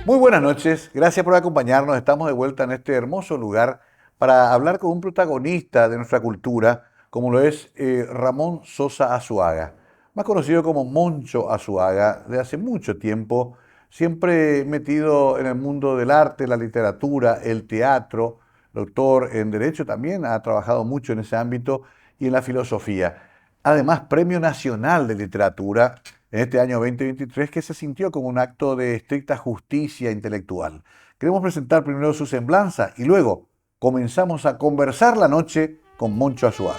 Muy buenas noches, gracias por acompañarnos. Estamos de vuelta en este hermoso lugar para hablar con un protagonista de nuestra cultura, como lo es Ramón Sosa Azuaga, más conocido como Moncho Azuaga, de hace mucho tiempo, siempre metido en el mundo del arte, la literatura, el teatro, doctor en Derecho también, ha trabajado mucho en ese ámbito y en la filosofía. Además, Premio Nacional de Literatura en este año 2023 que se sintió como un acto de estricta justicia intelectual. Queremos presentar primero su semblanza y luego comenzamos a conversar la noche con Moncho Azuaga.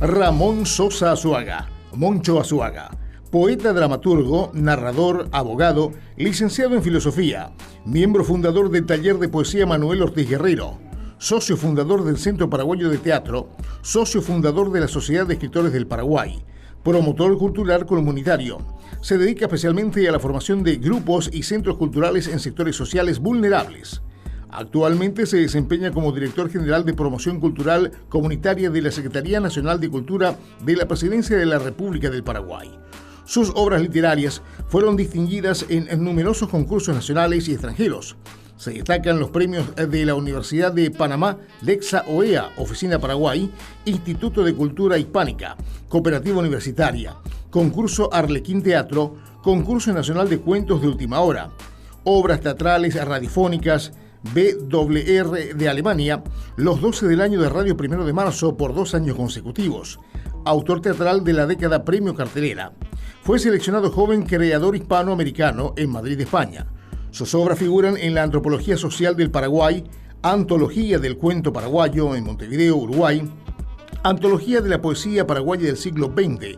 Ramón Sosa Azuaga, Moncho Azuaga, poeta, dramaturgo, narrador, abogado, licenciado en filosofía, miembro fundador del Taller de Poesía Manuel Ortiz Guerrero, socio fundador del Centro Paraguayo de Teatro, socio fundador de la Sociedad de Escritores del Paraguay, promotor cultural comunitario. Se dedica especialmente a la formación de grupos y centros culturales en sectores sociales vulnerables. Actualmente se desempeña como director general de promoción cultural comunitaria de la Secretaría Nacional de Cultura de la Presidencia de la República del Paraguay. Sus obras literarias fueron distinguidas en numerosos concursos nacionales y extranjeros. Se destacan los premios de la Universidad de Panamá, Lexa OEA, Oficina Paraguay, Instituto de Cultura Hispánica, Cooperativa Universitaria, Concurso Arlequín Teatro, Concurso Nacional de Cuentos de Última Hora, obras teatrales radiofónicas, BWR de Alemania, los 12 del año de Radio 1 de Marzo por 2 años consecutivos. Autor teatral de la década Premio Cartelera. Fue seleccionado joven creador hispanoamericano en Madrid, España. Sus obras figuran en la Antropología Social del Paraguay, Antología del Cuento Paraguayo en Montevideo, Uruguay, Antología de la Poesía Paraguaya del siglo XX,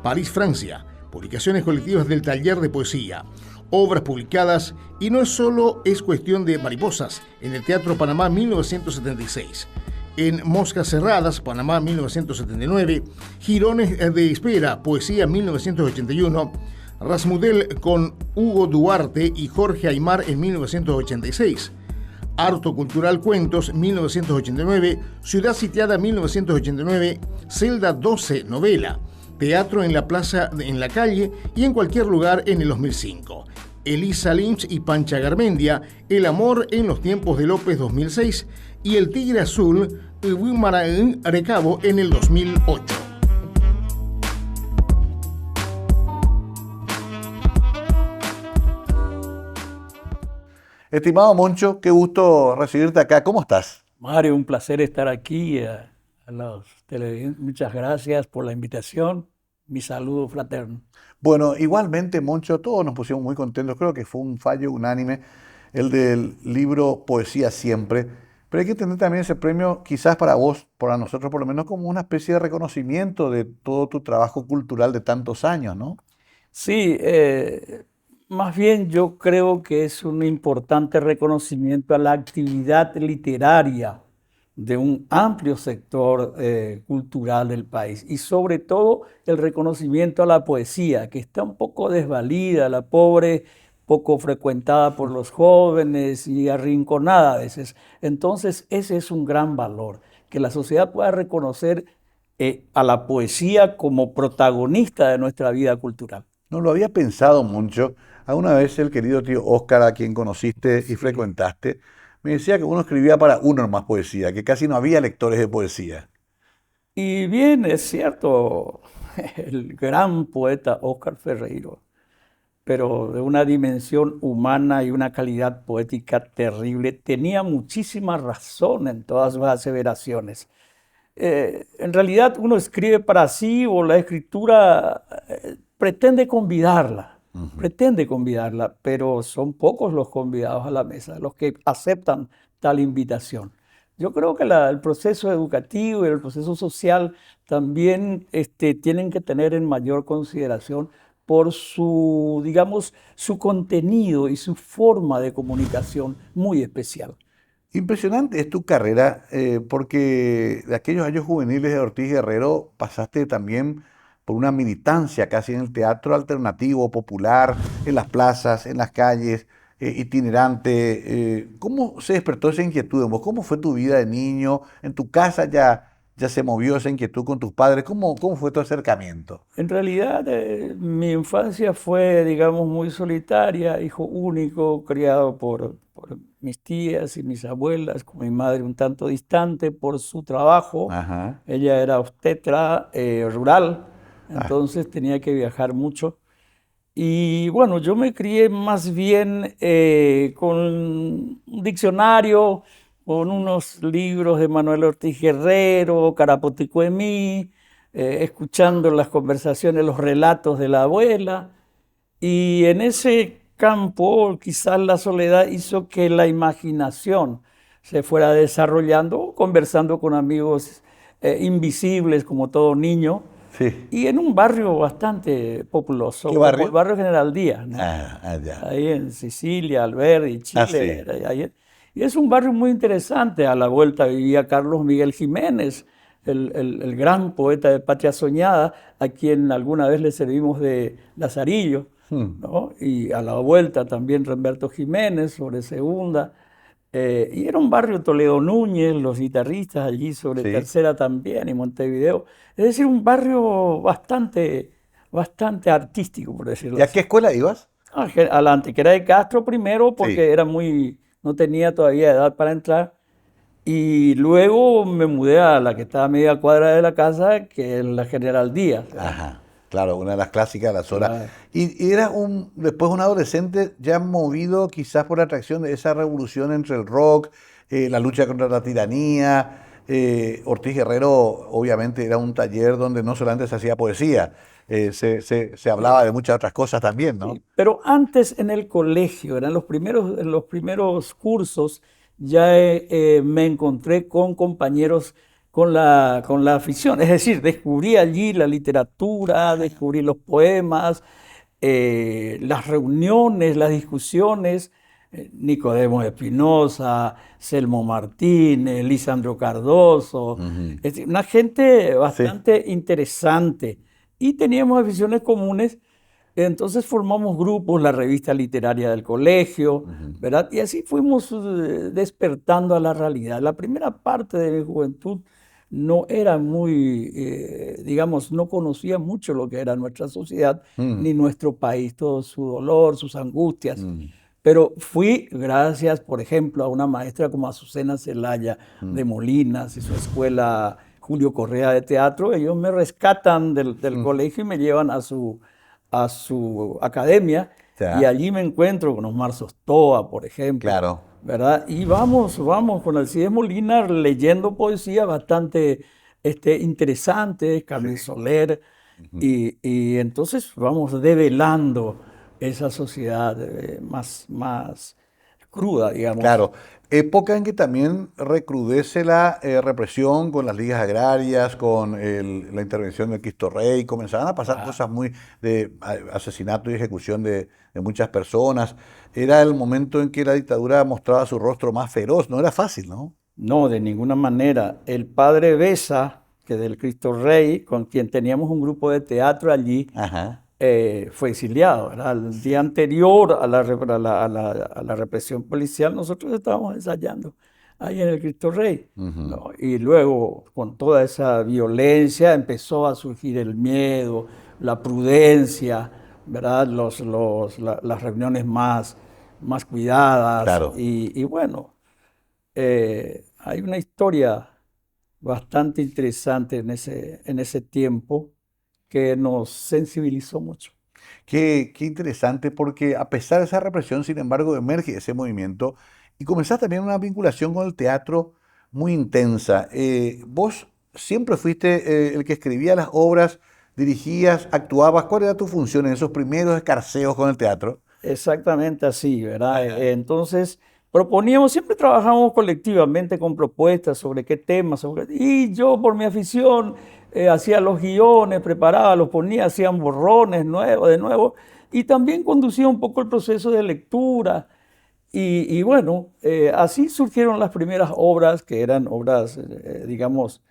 París, Francia, Publicaciones Colectivas del Taller de Poesía, obras publicadas y no solo es cuestión de mariposas en el Teatro Panamá 1976, en Moscas Cerradas, Panamá 1979, Girones de Espera, Poesía 1981, Rasmudel con Hugo Duarte y Jorge Aymar en 1986, Harto Cultural Cuentos 1989, Ciudad Sitiada 1989, Celda 12 novela, Teatro en la Plaza, en la Calle y en cualquier lugar en el 2005. Elisa Lynch y Pancha Garmendia, El amor en los tiempos de López 2006 y El tigre azul, Huimaraín Arecabo en el 2008. Estimado Moncho, qué gusto recibirte acá. ¿Cómo estás? Mario, un placer estar aquí. A los televidentes, muchas gracias por la invitación. Mi saludo fraterno. Bueno, igualmente, Moncho, todos nos pusimos muy contentos. Creo que fue un fallo unánime el del libro Poesía Siempre. Pero hay que tener también ese premio, quizás para vos, para nosotros por lo menos, como una especie de reconocimiento de todo tu trabajo cultural de tantos años, ¿no? Sí, más bien yo creo que es un importante reconocimiento a la actividad literaria de un amplio sector cultural del país y sobre todo el reconocimiento a la poesía, que está un poco desvalida, la pobre, poco frecuentada por los jóvenes y arrinconada a veces. Entonces ese es un gran valor, que la sociedad pueda reconocer a la poesía como protagonista de nuestra vida cultural. No lo había pensado mucho. Alguna vez el querido tío Óscar, a quien conociste y frecuentaste, me decía que uno escribía para uno más poesía, que casi no había lectores de poesía. Y bien, es cierto, el gran poeta Óscar Ferreiro, pero de una dimensión humana y una calidad poética terrible, tenía muchísima razón en todas sus aseveraciones. En realidad uno escribe para sí o la escritura pretende convidarla. Pretende convidarla, pero son pocos los convidados a la mesa, los que aceptan tal invitación. Yo creo que el proceso educativo y el proceso social también tienen que tener en mayor consideración por su, digamos, su contenido y su forma de comunicación muy especial. Impresionante es tu carrera, porque de aquellos años juveniles de Ortiz Guerrero pasaste también por una militancia casi en el teatro alternativo, popular, en las plazas, en las calles, itinerante. ¿Cómo se despertó esa inquietud en vos? ¿Cómo fue tu vida de niño? ¿En tu casa ya se movió esa inquietud con tus padres? ¿Cómo fue tu acercamiento? En realidad, mi infancia fue, digamos, muy solitaria, hijo único, criado por mis tías y mis abuelas, con mi madre un tanto distante por su trabajo. Ajá. Ella era obstetra rural, Ah, entonces tenía que viajar mucho. Y bueno, yo me crié más bien con un diccionario, con unos libros de Manuel Ortiz Guerrero, Carapoticuemí, escuchando las conversaciones, los relatos de la abuela. Y en ese campo, quizás la soledad hizo que la imaginación se fuera desarrollando, conversando con amigos invisibles como todo niño sí. y en un barrio bastante populoso, ¿Qué como el barrio? barrio General Díaz, ¿no? Ya. Ahí en Sicilia, Alberdi, Ah, Chile. sí. Y es un barrio muy interesante. A la vuelta vivía Carlos Miguel Jiménez, el gran poeta de Patria Soñada, a quien alguna vez le servimos de lazarillo, Hmm. ¿no? Y a la vuelta también Remberto Jiménez sobre Segunda. Y era un barrio Toledo Núñez, los guitarristas allí sobre Sí. Tercera también y Montevideo. Es decir, un barrio bastante artístico, por decirlo ¿Y a así. qué escuela ibas? A la Antequera de Castro primero porque Sí. no tenía todavía edad para entrar. Y luego me mudé a la que estaba a media cuadra de la casa, que es la General Díaz, ¿verdad? Ajá. Claro, una de las clásicas de la zona. Claro. Y eras después un adolescente ya movido quizás por la atracción de esa revolución entre el rock, la lucha contra la tiranía. Ortiz Guerrero obviamente era un taller donde no solamente se hacía poesía, se hablaba de muchas otras cosas también, ¿no? Sí, pero antes en el colegio, en los primeros cursos, ya me encontré con compañeros con la afición. Es decir, descubrí allí la literatura, descubrí los poemas, las reuniones, las discusiones. Nicodemo Espinosa, Selmo Martínez, Lisandro Cardoso, Ujú. es decir, una gente Sí. bastante interesante y teníamos aficiones comunes. Entonces formamos grupos, la revista literaria del colegio, Ujú. ¿verdad? Y así fuimos despertando a la realidad. La primera parte de mi juventud no era muy, digamos, no conocía mucho lo que era nuestra sociedad Mm, ni nuestro país, todo su dolor, sus angustias. mm, Pero fui gracias, por ejemplo, a una maestra como Azucena Zelaya de mm, Molinas y su escuela Julio Correa de teatro. Ellos me rescatan del mm. colegio y me llevan a su academia y Ya, allí me encuentro con Osmar Sostoa, por ejemplo, claro. ¿verdad? Y vamos con Alcides Molina leyendo poesía bastante interesante, Sí. Carmen Soler, Ujú. y entonces vamos develando esa sociedad más cruda, digamos. Claro, época en que también recrudece la represión con las ligas agrarias, con la intervención del Cristo Rey, comenzaban a pasar Ah, cosas muy de asesinato y ejecución de muchas personas. Era el momento en que la dictadura mostraba su rostro más feroz, no era fácil, ¿no? no, de ninguna manera. El padre Besa, que del Cristo Rey, con quien teníamos un grupo de teatro allí, Ajá. fue exiliado, ¿verdad? El día anterior a a la represión policial, nosotros estábamos ensayando ahí en el Cristo Rey, Ujú. ¿no? Y luego, con toda esa violencia, empezó a surgir el miedo, la prudencia, ¿verdad? Las reuniones más cuidadas. Claro. Y bueno, hay una historia bastante interesante en ese tiempo que nos sensibilizó mucho. Qué interesante porque a pesar de esa represión, sin embargo, emerge ese movimiento y comenzás también una vinculación con el teatro muy intensa. Vos siempre fuiste el que escribía las obras, dirigías, actuabas. ¿Cuál era tu función en esos primeros escarceos con el teatro? Exactamente así, ¿verdad? Ajá. Entonces, proponíamos, siempre trabajamos colectivamente con propuestas sobre qué temas, y yo por mi afición hacía los guiones, preparaba, los ponía, hacían borrones nuevos, de nuevo, y también conducía un poco el proceso de lectura. Y bueno, así surgieron las primeras obras, que eran obras, digamos,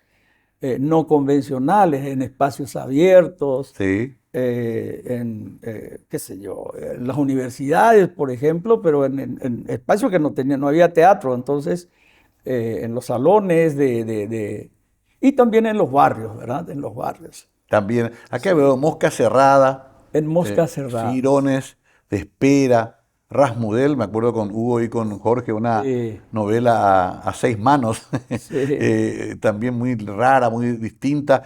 no convencionales, en espacios abiertos, Sí. qué sé yo, en las universidades, por ejemplo, pero en espacios que no había teatro, entonces en los salones y también en los barrios, ¿verdad? En los barrios. También, acá Sí. veo Mosca Cerrada, En Mosca Cerrada. Girones de Espera, Rasmudel, me acuerdo con Hugo y con Jorge, una Sí, novela a seis manos, sí. también muy rara, muy distinta.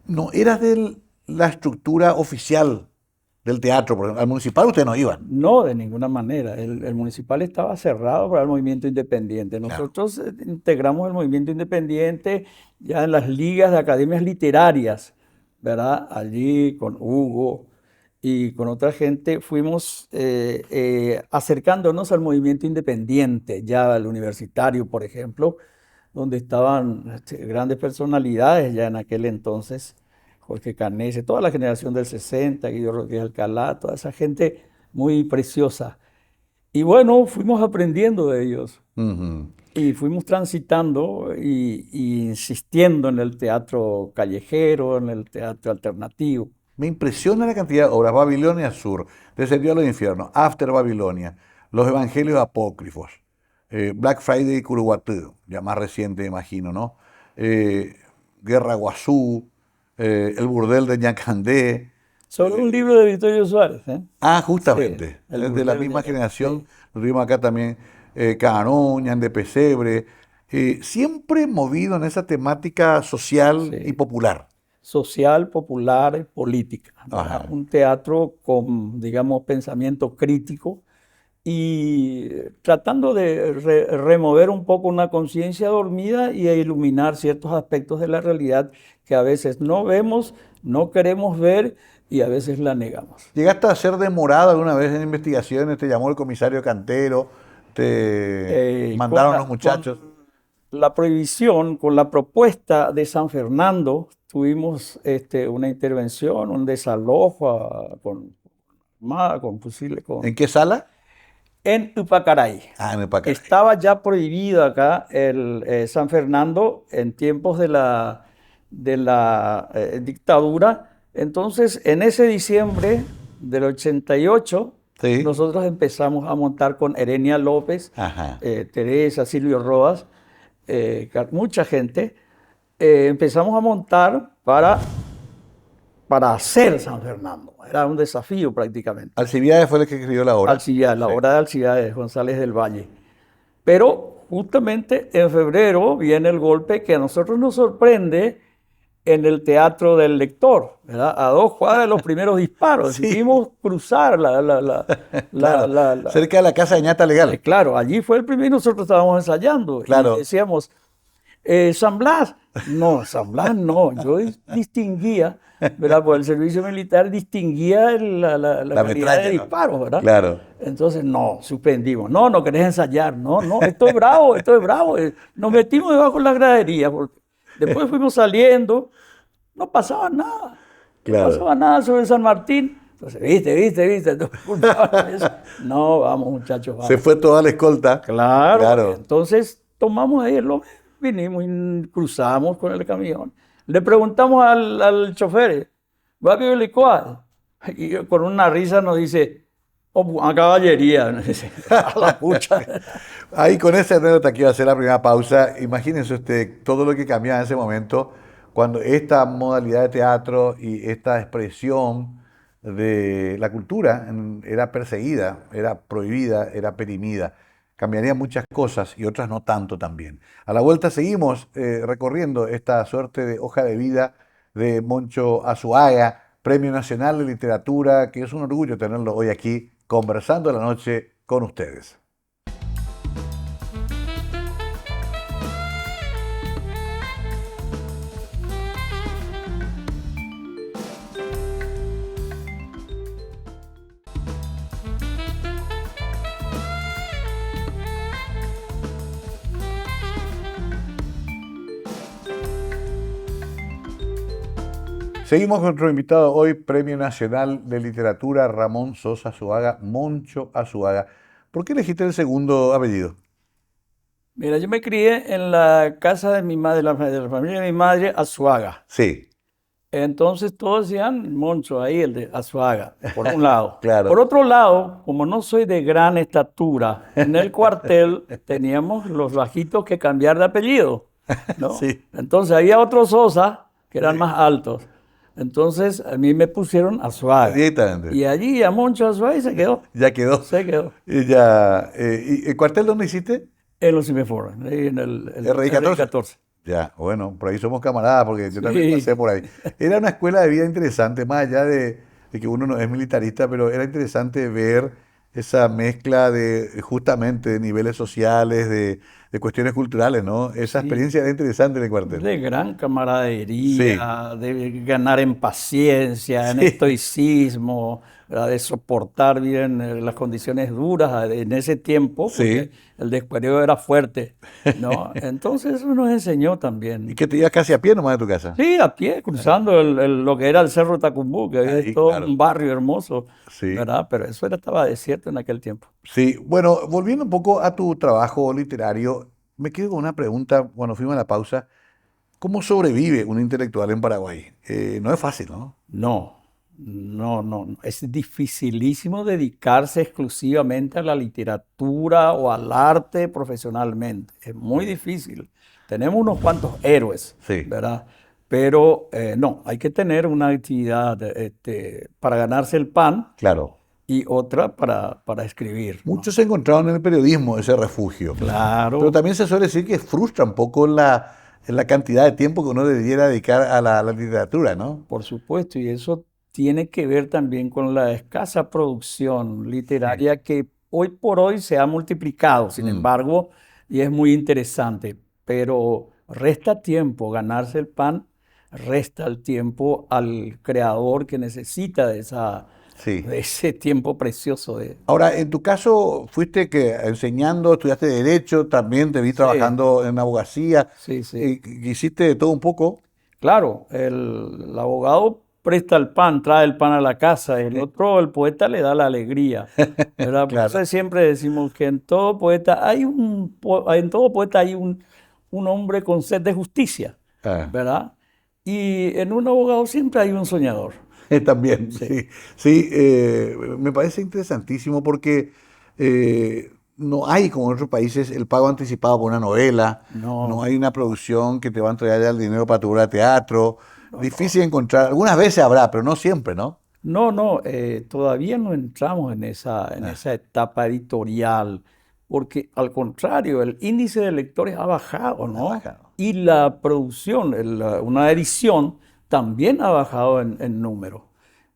No, era de la estructura oficial del teatro, porque al municipal ustedes no iban. No, de ninguna manera. El municipal estaba cerrado para el movimiento independiente. Claro. Nosotros integramos el movimiento independiente ya en las ligas de academias literarias, ¿verdad? Allí con Hugo y con otra gente fuimos acercándonos al movimiento independiente, ya al universitario, por ejemplo, donde estaban grandes personalidades ya en aquel entonces. Jorge Canese, toda la generación del 60, Guido Rodríguez Alcalá, toda esa gente muy preciosa. Y bueno, fuimos aprendiendo de ellos Ujú. y fuimos transitando y insistiendo en el teatro callejero, en el teatro alternativo. Me impresiona la cantidad de obras. Babilonia Sur, Descendió a los infiernos, After Babilonia, Los Evangelios Apócrifos, Black Friday Curuguatú, ya más reciente, imagino, ¿no? Eh, Guerra Guazú, El Burdel de Ñacandé. Sobre un libro de Vittorio Suárez, ¿eh? Ah, Sí, justamente, El es de la burdel misma de... generación, Sí, lo tuvimos acá también, Caanó, Ñan de Pesebre, siempre movido en esa temática social y sí. popular. Social, popular, política, ¿verdad? Ajá. Un teatro con, digamos, pensamiento crítico y tratando de remover un poco una conciencia dormida y de iluminar ciertos aspectos de la realidad que a veces no vemos, no queremos ver y a veces la negamos. ¿Llegaste a ser demorado alguna vez en investigaciones? ¿Te llamó el comisario Cantero? ¿Te Con mandaron los con muchachos? la prohibición, con la propuesta de San Fernando, tuvimos una intervención, un desalojo con fusiles, ¿En qué sala? en Upacaray. Ah, en el Pacaray. Estaba ya prohibido acá el San Fernando en tiempos de la dictadura. Entonces, en ese diciembre del 88, Sí. nosotros empezamos a montar con Erenia López, Ajá. Teresa, Silvio Rodas, mucha gente. Empezamos a montar para hacer San Fernando. Era un desafío prácticamente. Alcibiades fue el que escribió la obra. Alcibiades, la Sí. obra de Alcibiades González del Valle. Pero justamente en febrero viene el golpe que a nosotros nos sorprende en el Teatro del Lector, ¿verdad? A 2 cuadras de los primeros disparos. Sí, Decidimos cruzar la, claro. la- la- Cerca de la casa de Ñata Legal. Claro, allí fue el primero y nosotros estábamos ensayando y Claro. decíamos, San Blas. No, San Blas no. Yo distinguía, ¿verdad? Por el servicio militar distinguía la La calidad de metralla, ¿no? disparos, ¿verdad? Claro. Entonces, no, suspendimos. No, no querés ensayar. No, no, esto es bravo, esto es bravo. Nos metimos debajo de la gradería. Porque después fuimos saliendo, no pasaba nada. No Claro. pasaba nada sobre San Martín. Entonces, viste, entonces, culpaban eso. No, vamos, muchachos, Se vamos. fue toda la escolta. Claro, Claro. entonces tomamos ahí vinimos y cruzamos con el camión. Le preguntamos al chofer, ¿va a vivir cuál? Y con una risa nos dice, oh, a caballería. Nos dice, a la pucha. Ahí con esa anécdota que iba a hacer la primera pausa, imagínense usted todo lo que cambiaba en ese momento cuando esta modalidad de teatro y esta expresión de la cultura era perseguida, era prohibida, era perimida. Cambiarían muchas cosas y otras no tanto también. A la vuelta seguimos recorriendo esta suerte de hoja de vida de Moncho Azuaga, Premio Nacional de Literatura, que es un orgullo tenerlo hoy aquí conversando la noche con ustedes. Seguimos con nuestro invitado hoy, Premio Nacional de Literatura, Ramón Sosa Azuaga, Moncho Azuaga. ¿Por qué elegiste el segundo apellido? Mira, yo me crié en la casa de mi madre, de la familia de mi madre, Azuaga. Sí, Entonces todos decían Moncho, ahí el de Azuaga, por un lado. Claro. Por otro lado, como no soy de gran estatura, en el cuartel teníamos los bajitos que cambiar de apellido, ¿no? Sí. Entonces había otros Sosa que eran más altos. Entonces a mí me pusieron Azuaga. Directamente. Y allí a Moncho Azuaga y se quedó. Ya quedó. Se quedó. Y ya, ¿y el cuartel dónde hiciste? En los Cimeforos, ahí en el RI-14. RI-14. Ya, bueno, por ahí somos camaradas, porque yo también Sí. pasé por ahí. Era una escuela de vida interesante, más allá de que uno no es militarista, pero era interesante ver esa mezcla de justamente de niveles sociales, de cuestiones culturales, ¿no? Esa Sí. experiencia era interesante en el cuartel. De gran Sí, camaradería, de ganar en paciencia, en sí, estoicismo, ¿verdad? De soportar bien las condiciones duras en ese tiempo, porque sí. el desperiodo era fuerte, ¿no? Entonces eso nos enseñó Y también. que te ibas casi a pie nomás de tu casa. Sí, a pie, cruzando lo que era el Cerro Tacumbú, que Ahí, es todo claro. un barrio hermoso, Sí, ¿verdad? Pero eso estaba desierto en aquel tiempo. sí. Bueno, volviendo un poco a tu trabajo literario, me quedo con una pregunta, bueno, fuimos a la pausa. ¿Cómo sobrevive un intelectual en Paraguay? No es fácil, ¿no? No, no. Es dificilísimo dedicarse exclusivamente a la literatura o al arte profesionalmente. Es muy difícil. Tenemos unos cuantos héroes, Sí, ¿verdad? Pero no, hay que tener una actividad para ganarse el pan claro. y otra para escribir, ¿no? Muchos se encontraron en el periodismo ese refugio, pero Claro, también se suele decir que frustra un poco la cantidad de tiempo que uno debiera dedicar a la literatura, ¿no? por supuesto, y eso tiene que ver también con la escasa producción Sí. literaria que hoy por hoy se ha multiplicado, sin Mm. embargo, y es muy interesante, pero resta tiempo ganarse el pan, resta el tiempo al creador que necesita Sí. de ese tiempo precioso de... Ahora, en tu caso, fuiste que enseñando, estudiaste Derecho, también te vi Sí, trabajando en abogacía, sí, sí. hiciste de todo un poco. Claro, el abogado presta el pan, trae el pan a la casa, el otro, el poeta, le da la alegría, ¿verdad? Por Claro. eso siempre decimos que en todo poeta hay un hombre con sed de justicia, Ah, ¿verdad? Y en un abogado siempre hay un soñador. también, Sí. sí. Sí, me parece interesantísimo porque no hay, como en otros países, el pago anticipado por una novela, no No, hay una producción que te va a entregar ya el dinero para tu obra de teatro. no, Difícil encontrar, algunas veces habrá, pero no siempre, ¿no? no, todavía no entramos en esa etapa editorial, porque al contrario, el índice de lectores ha bajado, Ha ¿no? bajado. Y la producción, una edición, también ha bajado en número.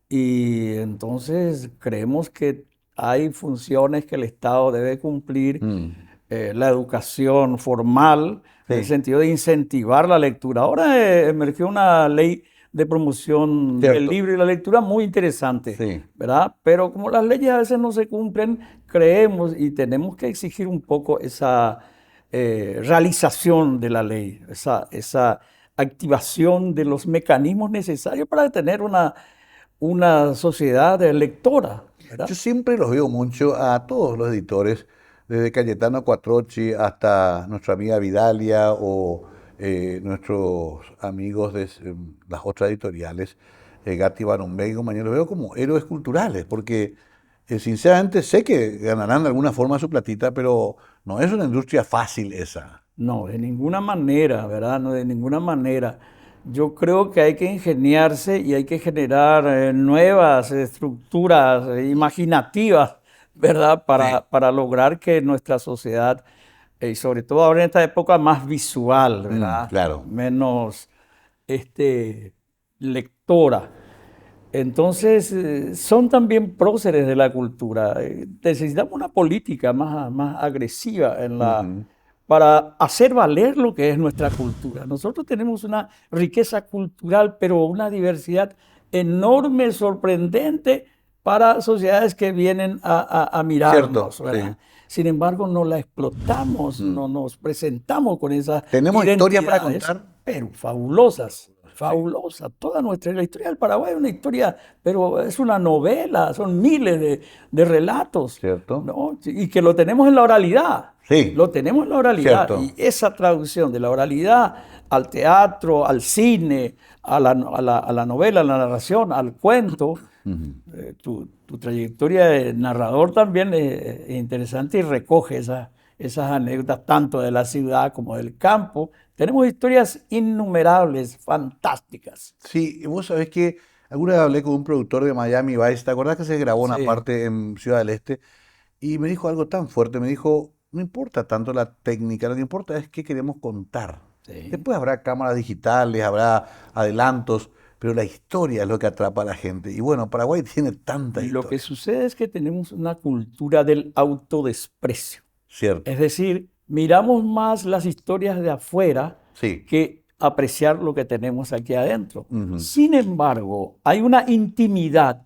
Y entonces creemos que hay funciones que el Estado debe cumplir, Mm, la educación formal, en el sí, sentido de incentivar la lectura. Ahora emergió una ley de promoción del cierto. libro y la lectura muy interesante, Sí. ¿verdad? Pero como las leyes a veces no se cumplen, creemos y tenemos que exigir un poco esa realización de la ley, esa activación de los mecanismos necesarios para tener una sociedad lectora, ¿verdad? Yo siempre los veo mucho a todos los editores, desde Cayetano Cuatrochi hasta nuestra amiga Vidalia o nuestros amigos de las otras editoriales, Gatti Barumbé y compañeros, los veo como héroes culturales, porque sinceramente sé que ganarán de alguna forma su platita, pero no es una industria fácil esa. No, de ninguna manera, ¿verdad? No, de ninguna manera. Yo creo que hay que ingeniarse y hay que generar nuevas estructuras imaginativas, ¿verdad? Sí. Para lograr que nuestra sociedad, y sobre todo ahora en esta época más visual, ¿verdad? Claro. Menos lectora. Entonces, son también próceres de la cultura. Necesitamos una política más agresiva Ujú. para hacer valer lo que es nuestra cultura. Nosotros tenemos una riqueza cultural, pero una diversidad enorme, sorprendente para sociedades que vienen a Cierto, mirarnos, sí. ¿verdad? Sin embargo, no la explotamos, Mm. no nos presentamos con esas ¿Tenemos historia para identidades, contar? pero fabulosas. Sí. Fabulosa, la historia del Paraguay es una historia, pero es una novela, son miles de relatos, ¿Cierto? ¿no? Y que lo tenemos en la oralidad. Sí, Lo tenemos en la oralidad. cierto. Y esa traducción de la oralidad al teatro, al cine, a la novela, a la narración, al cuento, tu trayectoria de narrador también es interesante y recoge esas anécdotas tanto de la ciudad como del campo. Tenemos historias innumerables, fantásticas. Sí, y vos sabés que alguna vez hablé con un productor de Miami Vice, ¿te acordás que se grabó una Sí, parte en Ciudad del Este? Y me dijo algo tan fuerte, me dijo, no importa tanto la técnica, lo que importa es qué queremos contar. sí. Después habrá cámaras digitales, habrá adelantos, pero la historia es lo que atrapa a la gente. Y bueno, Paraguay tiene tanta Lo que historia, sucede es que tenemos una cultura del autodesprecio. ¿cierto? Es decir, miramos más las historias de afuera Sí. que apreciar lo que tenemos aquí adentro. Ujú. Sin embargo, hay una intimidad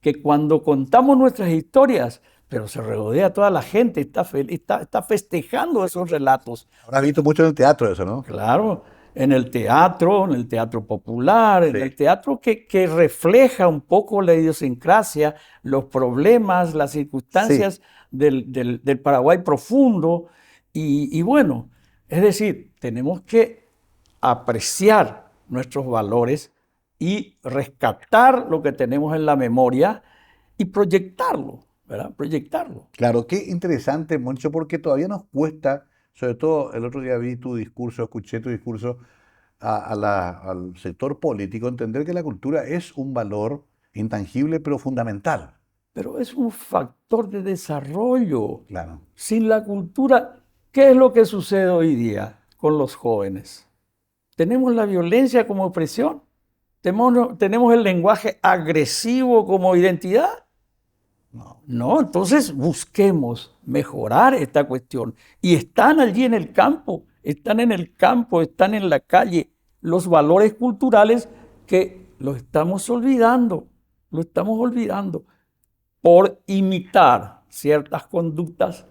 que cuando contamos nuestras historias, pero se rodea toda la gente, está festejando esos relatos. Habrás visto mucho en el teatro eso, ¿no? Claro, en el teatro popular, en Sí, el teatro que refleja un poco la idiosincrasia, los problemas, las sí, circunstancias del Paraguay profundo. Y bueno, es decir, tenemos que apreciar nuestros valores y rescatar lo que tenemos en la memoria y proyectarlo, ¿verdad? Proyectarlo. claro, qué interesante, Moncho, porque todavía nos cuesta, sobre todo el otro día vi tu discurso, escuché tu discurso al sector político, entender que la cultura es un valor intangible pero fundamental. Pero es un factor de desarrollo. Claro. Sin la cultura, ¿qué es lo que sucede hoy día con los jóvenes? Tenemos la violencia como expresión, tenemos el lenguaje agresivo como identidad. No. No, entonces busquemos mejorar esta cuestión. Y están allí en el campo, están en el campo, están en la calle, los valores culturales que lo estamos olvidando por imitar ciertas conductas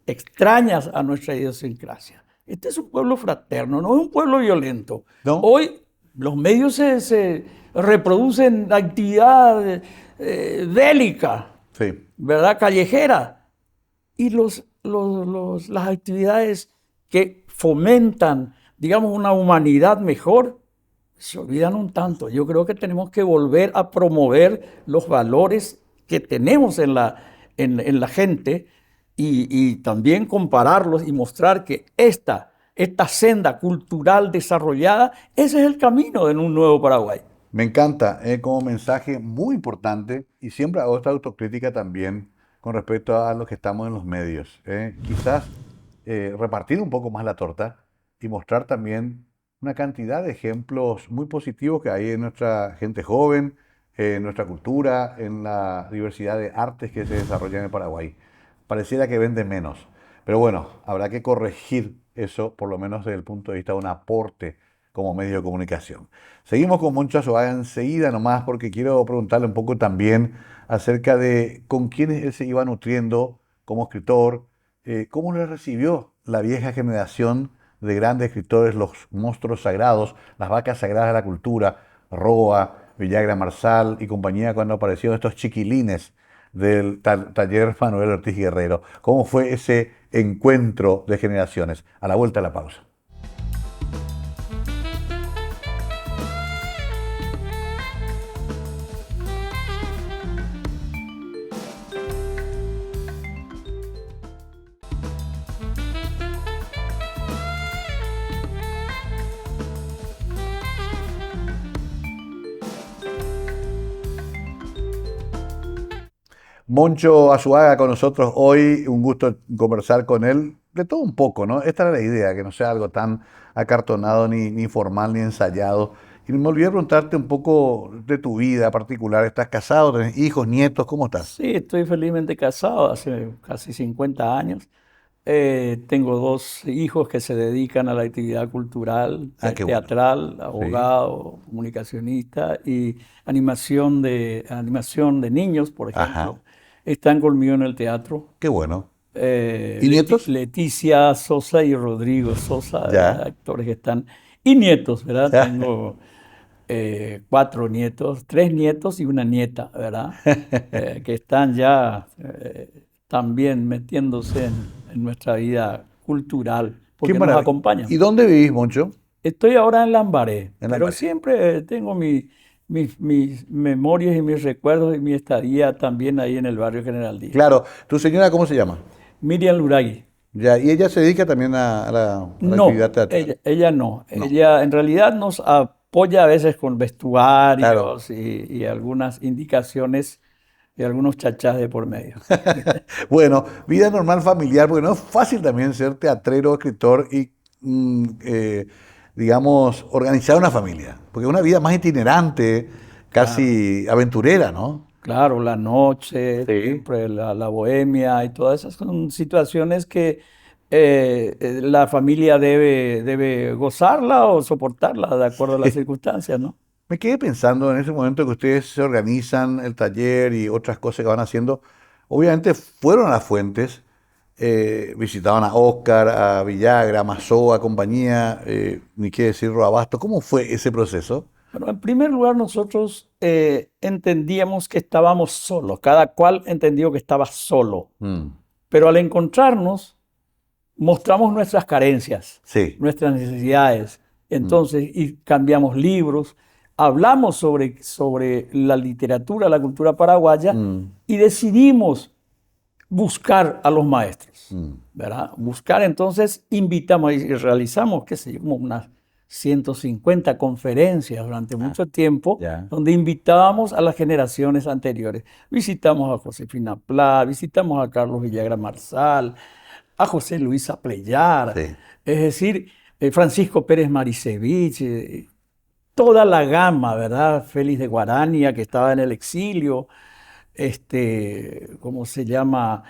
extrañas a nuestra idiosincrasia. Este es un pueblo fraterno, no es un pueblo violento. ¿No? Hoy los medios se reproducen actividad bélica, Sí. ¿verdad? Callejera. Y las actividades que fomentan, digamos, una humanidad mejor, se olvidan un tanto. Yo creo que tenemos que volver a promover los valores que tenemos en la gente y también compararlos y mostrar que esta senda cultural desarrollada, ese es el camino en un nuevo Paraguay. Me encanta, como mensaje muy importante y siempre hago esta autocrítica también con respecto a los que estamos en los medios. Quizás repartir un poco más la torta y mostrar también una cantidad de ejemplos muy positivos que hay en nuestra gente joven, en nuestra cultura, en la diversidad de artes que se desarrollan en el Paraguay. Pareciera que vende menos, pero bueno, habrá que corregir eso, por lo menos desde el punto de vista de un aporte como medio de comunicación. Seguimos con Moncho Azuaga enseguida nomás porque quiero preguntarle un poco también acerca de con quiénes él se iba nutriendo como escritor, cómo le recibió la vieja generación de grandes escritores, los monstruos sagrados, las vacas sagradas de la cultura, Roa, Villagra Marsal y compañía cuando aparecieron estos chiquilines del taller Manuel Ortiz Guerrero. ¿Cómo fue ese encuentro de generaciones? A la vuelta de la pausa. Moncho Azuaga con nosotros hoy, un gusto conversar con él de todo un poco, ¿no? Esta era la idea, que no sea algo tan acartonado, ni formal, ni ensayado. Y me olvidé preguntarte un poco de tu vida particular. ¿Estás casado? ¿Tenés hijos, nietos? ¿Cómo estás? Sí, estoy felizmente casado hace casi 50 años. Tengo dos hijos que se dedican a la actividad cultural, Ah, qué bueno. teatral, Sí. abogado, comunicacionista y animación de niños, por Ajá, ejemplo. Están conmigo en el teatro. qué bueno. ¿Y nietos? Leticia Sosa y Rodrigo Sosa, Ya. actores que están, y nietos, ¿verdad? Tengo cuatro nietos, tres nietos y una nieta, ¿verdad? Que están ya también metiéndose en nuestra vida cultural, Qué porque nos maravilla. acompañan. ¿Y dónde vivís, Moncho? Estoy ahora en Lambaré, En pero Lambaré. siempre tengo mis memorias y mis recuerdos y mi estadía también ahí en el barrio General Díaz. Claro. ¿Tu señora cómo se llama? Miriam Luragui. Ya, y ella se dedica también a la actividad No, teatral. ella no. No. Ella en realidad nos apoya a veces con Claro. vestuarios y algunas indicaciones y algunos chachás de por medio. Bueno, vida normal familiar, porque no es fácil también ser teatrero, escritor y, digamos, organizar una familia. Porque es una vida más itinerante, Claro, casi aventurera, ¿no? claro, la noche, Sí. siempre la bohemia y todas esas son situaciones que la familia debe gozarla o soportarla de acuerdo a las circunstancias, ¿no? Me quedé pensando en ese momento que ustedes se organizan el taller y otras cosas que van haciendo. Obviamente fueron a las fuentes, visitaban a Oscar, a Villagra, a Mazó, a compañía, ni qué decir, Abasto. ¿Cómo fue ese proceso? Bueno, en primer lugar, nosotros entendíamos que estábamos solos, cada cual entendió que estaba solo, Mm, pero al encontrarnos mostramos nuestras carencias, sí. nuestras necesidades, Mm, entonces, y cambiamos libros, hablamos sobre la literatura, la cultura paraguaya, mm, y decidimos buscar a los maestros, mm. ¿verdad? Buscar, entonces invitamos y realizamos, qué sé yo, como unas 150 conferencias durante mucho tiempo, Ya. donde invitábamos a las generaciones anteriores. Visitamos a Josefina Pla, visitamos a Carlos Villagra Marsal, a José Luis Apleyar, Sí. es decir, Francisco Pérez Maricevich, toda la gama, ¿verdad? Félix de Guarania, que estaba en el exilio, ¿cómo se llama?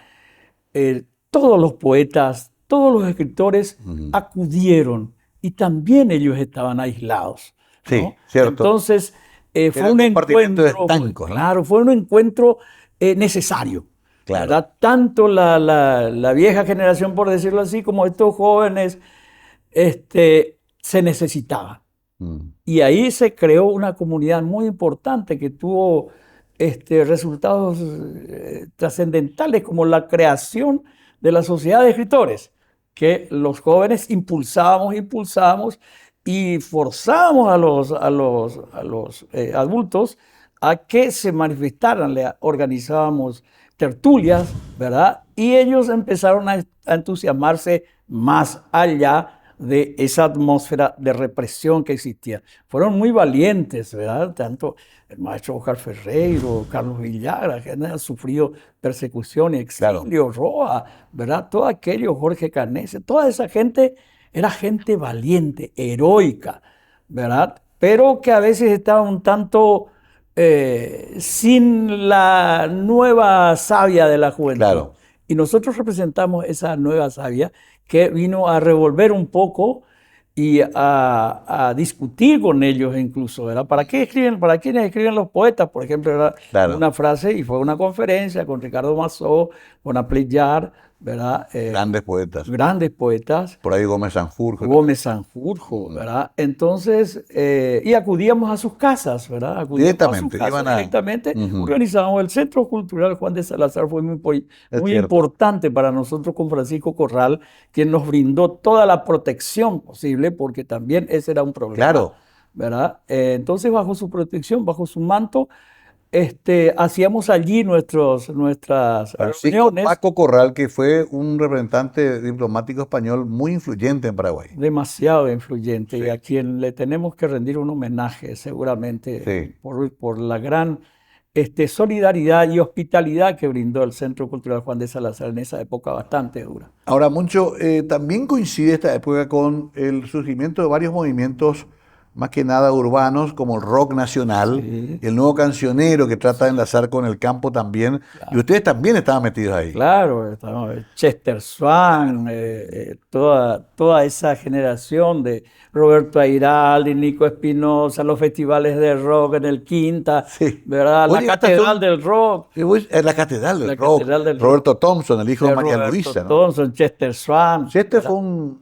Todos los poetas, todos los escritores Mm. acudieron y también ellos estaban aislados, Sí, ¿no? cierto. Entonces, fue Era un compartimiento de encuentro, estancos, ¿no? claro, fue un encuentro necesario, Claro. ¿verdad? Tanto la vieja generación, por decirlo así, como estos jóvenes, se necesitaban. Mm. Y ahí se creó una comunidad muy importante que tuvo resultados trascendentales como la creación de la sociedad de escritores, que los jóvenes impulsábamos y forzábamos a los adultos a que se manifestaran, le organizábamos tertulias, ¿verdad? Y ellos empezaron a entusiasmarse más allá de esa atmósfera de represión que existía. Fueron muy valientes, ¿verdad? Tanto el maestro Oscar Ferreiro, Carlos Villagra, que han sufrido persecución y Claro. exilio, Roa, ¿verdad? Todo aquello, Jorge Canese, toda esa gente era gente valiente, heroica, ¿verdad? Pero que a veces estaba un tanto sin la nueva savia de la juventud. Claro. Y nosotros representamos esa nueva savia que vino a revolver un poco y a discutir con ellos incluso, ¿verdad? ¿Para qué escriben, para quiénes escriben los poetas? Por ejemplo, era Claro. una frase y fue una conferencia con Ricardo Mazó, con Apleyar, ¿verdad? Grandes poetas. Grandes poetas. Por ahí Gómez Sanjurjo. Gómez Sanjurjo, ¿verdad? Entonces, y acudíamos a sus casas, ¿verdad? Acudíamos Directamente, a sus casas iban a- directamente, Ujú. organizábamos el Centro Cultural Juan de Salazar, fue Es muy cierto. importante para nosotros con Francisco Corral, quien nos brindó toda la protección posible, porque también ese era un problema, Claro. ¿verdad? Entonces, bajo su protección, bajo su manto, hacíamos allí nuestras Francisco reuniones. Paco Corral, que fue un representante diplomático español muy influyente en Paraguay. Demasiado influyente Sí. y a quien le tenemos que rendir un homenaje seguramente Sí. por la gran solidaridad y hospitalidad que brindó el Centro Cultural Juan de Salazar en esa época bastante dura. Ahora, Moncho, también coincide esta época con el surgimiento de varios movimientos, más que nada urbanos, como el rock nacional, Sí. y el nuevo cancionero que trata de enlazar con el campo también. Y ustedes también estaban metidos ahí. Claro, Chester Swan, toda esa generación de Roberto Airaldi, Nico Espinosa, los festivales de rock en el Quinta, Sí. ¿verdad? Oye, La estas Catedral son- del Rock. Es la Catedral del La Rock. Catedral del Roberto Thompson, el hijo de de María Roberto Luisa, ¿no? Thompson, Chester Swan. Sí, este fue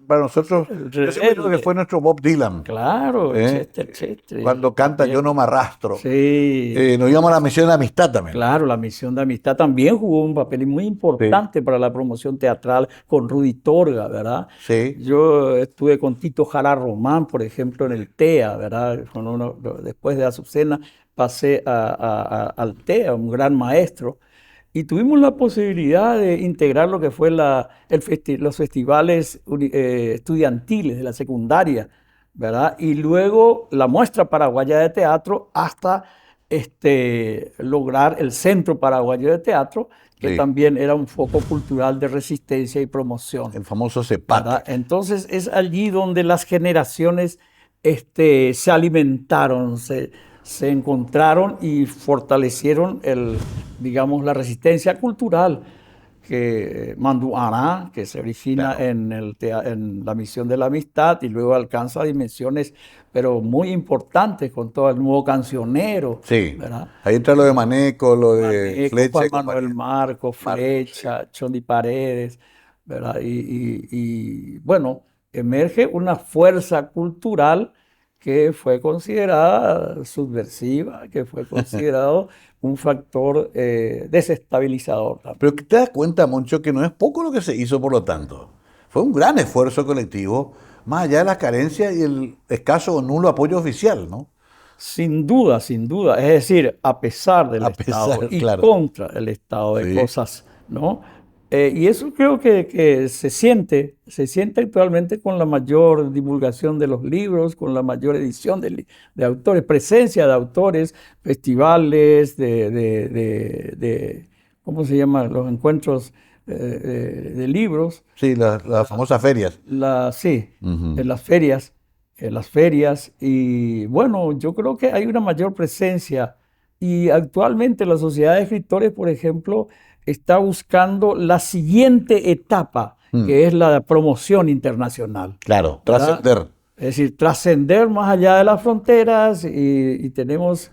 para nosotros, yo siempre digo que fue nuestro Bob Dylan. Claro, Chester, Chester. Cuando canta Yo no me arrastro. Sí. Nos íbamos a la misión de amistad también. Claro, la misión de amistad también jugó un papel muy importante para la promoción teatral con Rudy Torga, ¿verdad? Sí. Yo estuve con Tito Jara Román, por ejemplo, en el TEA, ¿verdad? Después de Azucena pasé al TEA, un gran maestro, y tuvimos la posibilidad de integrar lo que fue los festivales estudiantiles de la secundaria, ¿verdad? Y luego la muestra paraguaya de teatro hasta lograr el Centro Paraguayo de Teatro, que Sí. también era un foco cultural de resistencia y promoción. El famoso CEPAT. ¿Verdad? Entonces es allí donde las generaciones se alimentaron, se encontraron y fortalecieron digamos, la resistencia cultural que Manduana, que se origina Claro. en la misión de la amistad y luego alcanza dimensiones, pero muy importantes con todo el nuevo cancionero. Sí. ¿Verdad? Ahí entra lo de Maneco, lo de Maneco, Flecha Juan y Manuel compañía. Marco, Flecha, Chondi Paredes, ¿verdad? Y bueno, emerge una fuerza cultural que fue considerada subversiva, que fue considerado un factor desestabilizador también. Pero que te das cuenta, Moncho, que no es poco lo que se hizo, por lo tanto. Fue un gran esfuerzo colectivo, más allá de las carencias y el escaso o nulo apoyo oficial, ¿no? Sin duda, sin duda. Es decir, a pesar del A Estado pesar, y claro. contra el estado de Sí. cosas, ¿no? Y eso creo que se siente actualmente con la mayor divulgación de los libros, con la mayor edición de autores, presencia de autores, festivales, ¿cómo se llaman? Los encuentros de libros. Sí, las famosas ferias. Sí, Ujú. en las ferias, y bueno, yo creo que hay una mayor presencia y actualmente la Sociedad de Escritores, por ejemplo, está buscando la siguiente etapa, que es la promoción internacional, Claro, ¿verdad? trascender. Es decir, trascender más allá de las fronteras y tenemos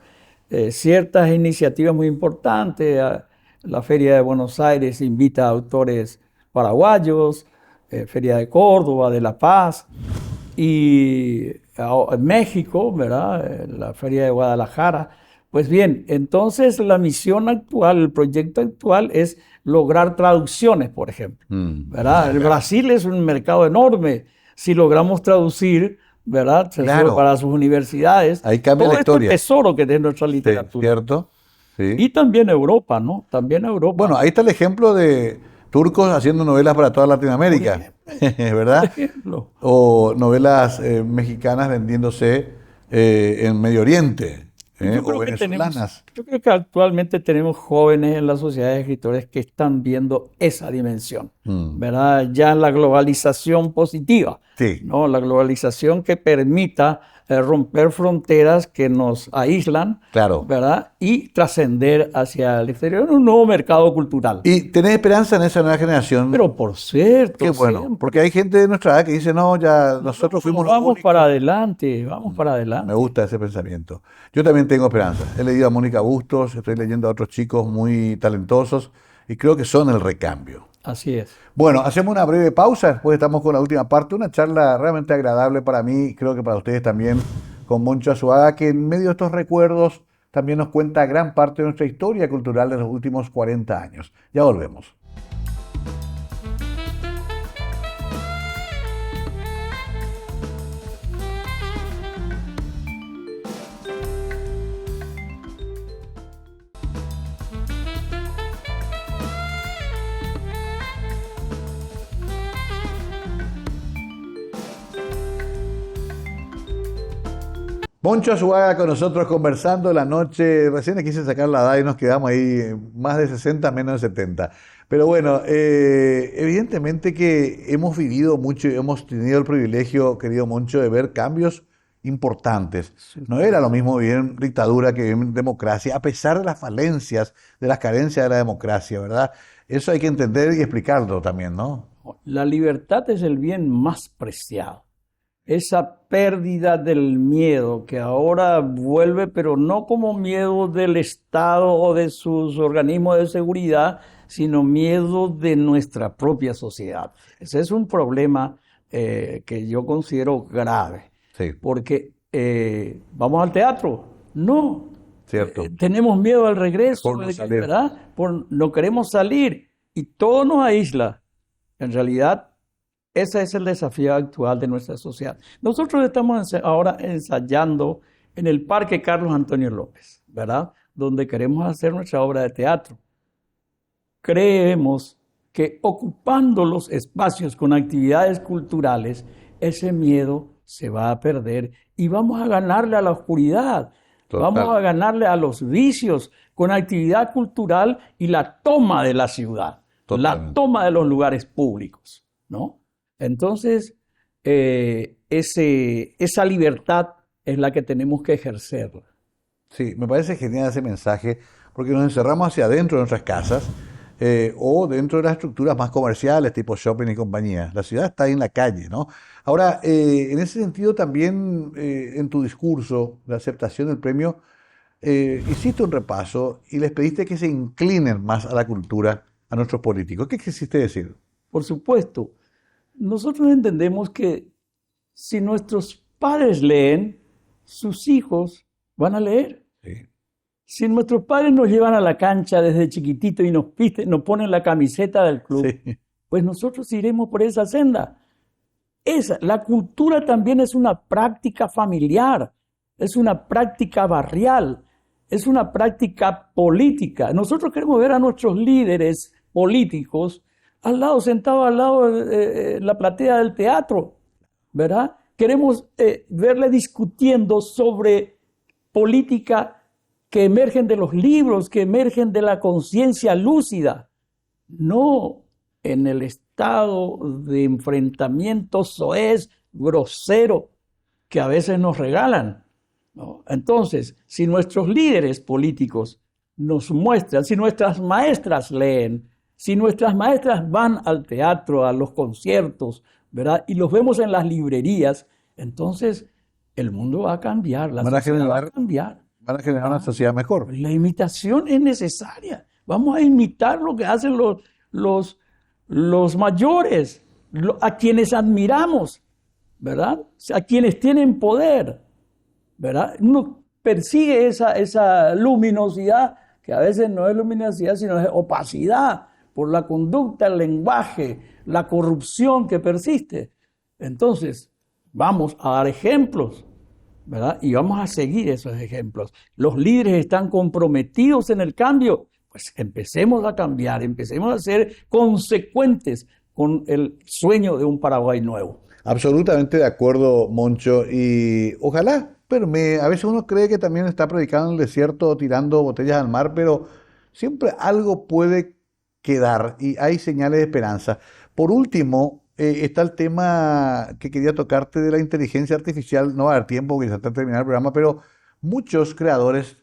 ciertas iniciativas muy importantes. La Feria de Buenos Aires invita a autores paraguayos, Feria de Córdoba, de La Paz, y en México, ¿verdad? La Feria de Guadalajara. Pues bien, entonces la misión actual, el proyecto actual es lograr traducciones, por ejemplo, ¿verdad? El Brasil es un mercado enorme. Si logramos traducir, ¿verdad? Claro. Para sus universidades, Ahí cambia todo la este historia. tesoro que tiene nuestra Sí, literatura. ¿cierto? Sí. Y también Europa, ¿no? También Europa. Bueno, ahí está el ejemplo de turcos haciendo novelas para toda Latinoamérica, ¿verdad? ejemplo. O novelas mexicanas vendiéndose en Medio Oriente, o venezolanas. Yo creo que actualmente tenemos jóvenes en la sociedad de escritores que están viendo esa dimensión, ¿verdad? Ya la globalización positiva, Sí. ¿no? La globalización que permita romper fronteras que nos aíslan, Claro. ¿verdad? Y trascender hacia el exterior en un nuevo mercado cultural. ¿Y tenés esperanza en esa nueva generación? Pero por cierto, Qué bueno, siempre. porque hay gente de nuestra edad que dice, no, ya nosotros fuimos los Vamos únicos. para adelante, vamos para adelante. Me gusta ese pensamiento. Yo también tengo esperanza. He leído a Mónica Bustos, estoy leyendo a otros chicos muy talentosos y creo que son el recambio. Así es. Bueno, hacemos una breve pausa, después estamos con la última parte, una charla realmente agradable para mí, creo que para ustedes también, con Moncho Azuaga, que en medio de estos recuerdos también nos cuenta gran parte de nuestra historia cultural de los últimos 40 años. Ya volvemos. Moncho Azuaga con nosotros conversando la noche. Recién le quise sacar la edad y nos quedamos ahí más de 60, menos de 70. Pero bueno, evidentemente que hemos vivido mucho, hemos tenido el privilegio, querido Moncho, de ver cambios importantes. No era lo mismo vivir en dictadura que vivir en democracia, a pesar de las falencias, de las carencias de la democracia, ¿verdad? Eso hay que entender y explicarlo también, ¿no? La libertad es el bien más preciado. Esa pérdida del miedo que ahora vuelve, pero no como miedo del Estado o de sus organismos de seguridad, sino miedo de nuestra propia sociedad. Ese es un problema que yo considero grave, Sí. porque ¿vamos al teatro? No. Cierto. Tenemos miedo al regreso, Por no salir. ¿verdad? No queremos salir y todo nos aísla. En realidad, ese es el desafío actual de nuestra sociedad. Nosotros estamos ahora ensayando en el Parque Carlos Antonio López, ¿verdad? Donde queremos hacer nuestra obra de teatro. Creemos que ocupando los espacios con actividades culturales, ese miedo se va a perder y vamos a ganarle a la oscuridad. Total. Vamos a ganarle a los vicios con actividad cultural y la toma de la ciudad, Totalmente. la toma de los lugares públicos, ¿no? Entonces, esa libertad es la que tenemos que ejercer. Sí, me parece genial ese mensaje porque nos encerramos hacia adentro de nuestras casas o dentro de las estructuras más comerciales, tipo shopping y compañía. La ciudad está ahí en la calle, ¿no? Ahora, en ese sentido también en tu discurso de aceptación del premio, hiciste un repaso y les pediste que se inclinen más a la cultura, a nuestros políticos. ¿Qué quisiste decir? Por supuesto, nosotros entendemos que si nuestros padres leen, sus hijos van a leer. Sí. Si nuestros padres nos llevan a la cancha desde chiquitito y nos ponen la camiseta del club, Sí. pues nosotros iremos por esa senda. La cultura también es una práctica familiar, es una práctica barrial, es una práctica política. Nosotros queremos ver a nuestros líderes políticos sentados al lado de la platea del teatro, ¿verdad? Queremos verle discutiendo sobre política que emergen de los libros, que emergen de la conciencia lúcida, no en el estado de enfrentamiento soez, grosero, que a veces nos regalan, ¿no? Entonces, si nuestros líderes políticos nos muestran, si nuestras maestras leen, si nuestras maestras van al teatro, a los conciertos, ¿verdad? Y los vemos en las librerías, entonces el mundo va a cambiar, la Van a sociedad va a generar, cambiar. van a generar una sociedad mejor. La imitación es necesaria. Vamos a imitar lo que hacen los mayores, a quienes admiramos, ¿verdad? A quienes tienen poder, ¿verdad? Uno persigue esa luminosidad, que a veces no es luminosidad, sino es opacidad, por la conducta, el lenguaje, la corrupción que persiste. Entonces, vamos a dar ejemplos, ¿verdad? Y vamos a seguir esos ejemplos. Los líderes están comprometidos en el cambio. Pues empecemos a cambiar, empecemos a ser consecuentes con el sueño de un Paraguay nuevo. Absolutamente de acuerdo, Moncho. Y ojalá permee. A veces uno cree que también está predicando en el desierto, tirando botellas al mar, pero siempre algo puede quedar y hay señales de esperanza. Por último, está el tema que quería tocarte de la inteligencia artificial. No va a haber tiempo, quizás hasta terminar el programa, pero muchos creadores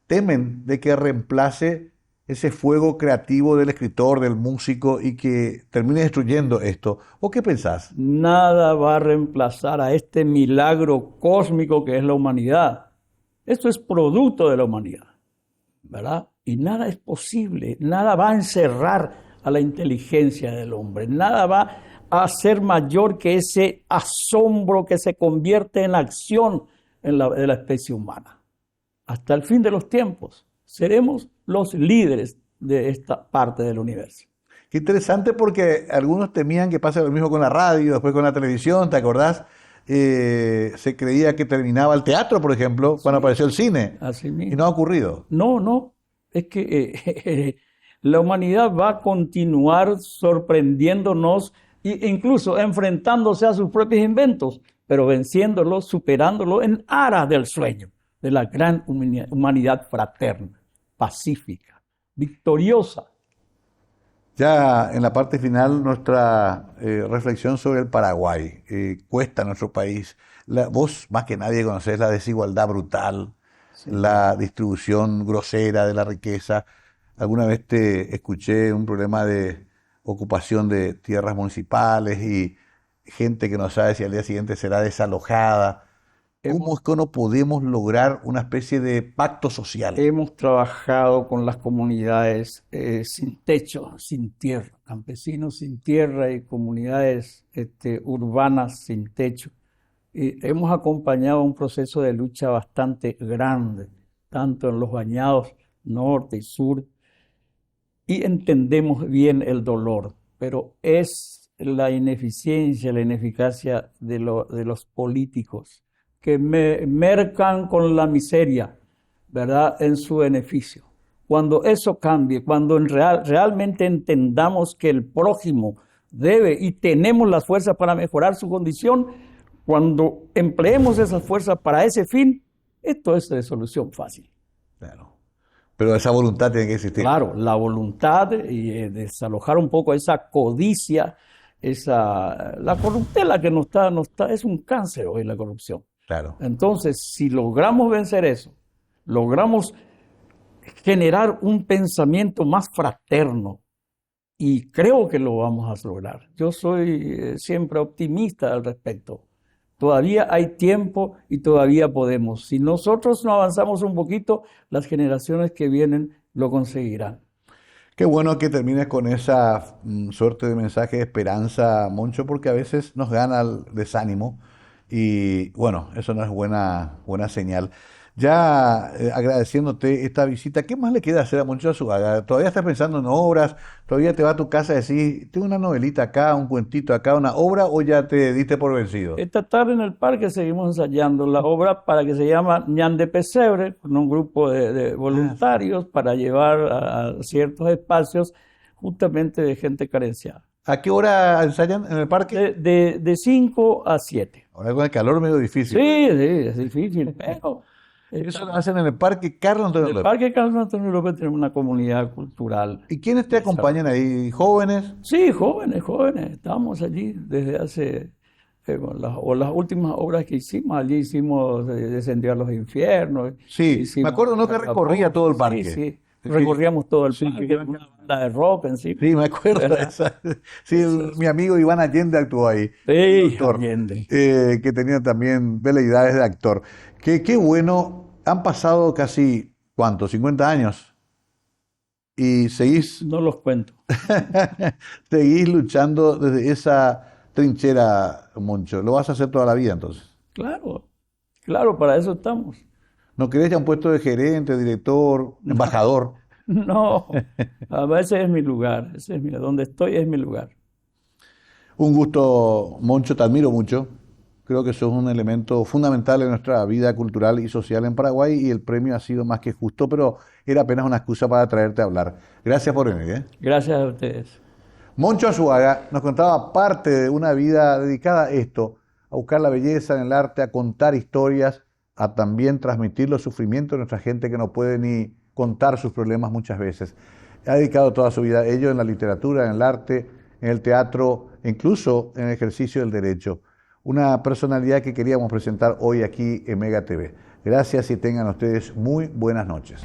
temen de que reemplace ese fuego creativo del escritor, del músico y que termine destruyendo esto. ¿O qué pensás? Nada va a reemplazar a este milagro cósmico que es la humanidad. Esto es producto de la humanidad, ¿verdad? Y nada es posible, nada va a encerrar a la inteligencia del hombre, nada va a ser mayor que ese asombro que se convierte en acción de la especie humana. Hasta el fin de los tiempos seremos los líderes de esta parte del universo. Qué interesante porque algunos temían que pase lo mismo con la radio, después con la televisión, ¿te acordás? Se creía que terminaba el teatro, por ejemplo, cuando apareció el cine. Así Y mismo. no ha ocurrido. No, es que la humanidad va a continuar sorprendiéndonos e incluso enfrentándose a sus propios inventos, pero venciéndolos, superándolos en aras del sueño de la gran humanidad fraterna, pacífica, victoriosa. Ya en la parte final, nuestra reflexión sobre el Paraguay. Cuesta a nuestro país. Vos, más que nadie, conocés la desigualdad brutal, Sí. la distribución grosera de la riqueza. Alguna vez te escuché un problema de ocupación de tierras municipales y gente que no sabe si al día siguiente será desalojada. ¿Cómo es que no podemos lograr una especie de pacto social? Hemos trabajado con las comunidades sin techo, sin tierra, campesinos sin tierra y comunidades urbanas sin techo. Y hemos acompañado un proceso de lucha bastante grande, tanto en los bañados norte y sur, y entendemos bien el dolor, pero es la ineficiencia, la ineficacia de los políticos que mercan con la miseria, ¿verdad?, en su beneficio. Cuando eso cambie, cuando realmente entendamos que el prójimo debe y tenemos las fuerzas para mejorar su condición, cuando empleemos esas fuerzas para ese fin, esto es de solución fácil. Claro. Pero esa voluntad tiene que existir. Claro, la voluntad y desalojar un poco esa codicia, la corruptela que nos está, es un cáncer hoy la corrupción. Claro. Entonces, si logramos vencer eso, logramos generar un pensamiento más fraterno, y creo que lo vamos a lograr. Yo soy siempre optimista al respecto. Todavía hay tiempo y todavía podemos. Si nosotros no avanzamos un poquito, las generaciones que vienen lo conseguirán. Qué bueno que termines con esa suerte de mensaje de esperanza, Moncho, porque a veces nos gana el desánimo y bueno, eso no es buena señal. Ya agradeciéndote esta visita, ¿qué más le queda hacer a Moncho Azuaga? ¿Todavía estás pensando en obras? ¿Todavía te va a tu casa y decís, tengo una novelita acá, un cuentito acá, una obra o ya te diste por vencido? Esta tarde en el parque seguimos ensayando la obra para que se llama Ñan de Pesebre, con un grupo de voluntarios para llevar a ciertos espacios justamente de gente carenciada. ¿A qué hora ensayan en el parque? De 5 a 7. Ahora con el calor medio difícil. Sí, es difícil, pero... Eso lo hacen en el parque Carlos Antonio En el López. Parque Carlos Antonio López tenemos una comunidad cultural. ¿Y quiénes te acompañan ahí? ¿Jóvenes? Sí, jóvenes. Estamos allí desde hace... las últimas obras que hicimos, allí hicimos Descendió a los infiernos. Sí, me acuerdo, ¿no?, que recorría todo el parque. Sí, recorríamos todo el Sí, parque, una banda de rock encima. Sí, me acuerdo de esa. Sí, mi amigo Iván Allende actuó ahí. Sí, Doctor, Allende. que tenía también veleidades de actor. Qué bueno, han pasado casi, ¿cuánto? 50 años. Y seguís, No los cuento. seguís luchando desde esa trinchera, Moncho. Lo vas a hacer toda la vida entonces. Claro, para eso estamos. ¿No querés ya un puesto de gerente, director, embajador? No, a veces es mi lugar, donde estoy es mi lugar. Un gusto, Moncho, te admiro mucho. Creo que sos un elemento fundamental en nuestra vida cultural y social en Paraguay y el premio ha sido más que justo, pero era apenas una excusa para traerte a hablar. Gracias por venir, ¿eh? Gracias a ustedes. Moncho Azuaga nos contaba parte de una vida dedicada a esto, a buscar la belleza en el arte, a contar historias, a también transmitir los sufrimientos de nuestra gente que no puede ni contar sus problemas muchas veces. Ha dedicado toda su vida a ello en la literatura, en el arte, en el teatro, incluso en el ejercicio del derecho. Una personalidad que queríamos presentar hoy aquí en Mega TV. Gracias y tengan ustedes muy buenas noches.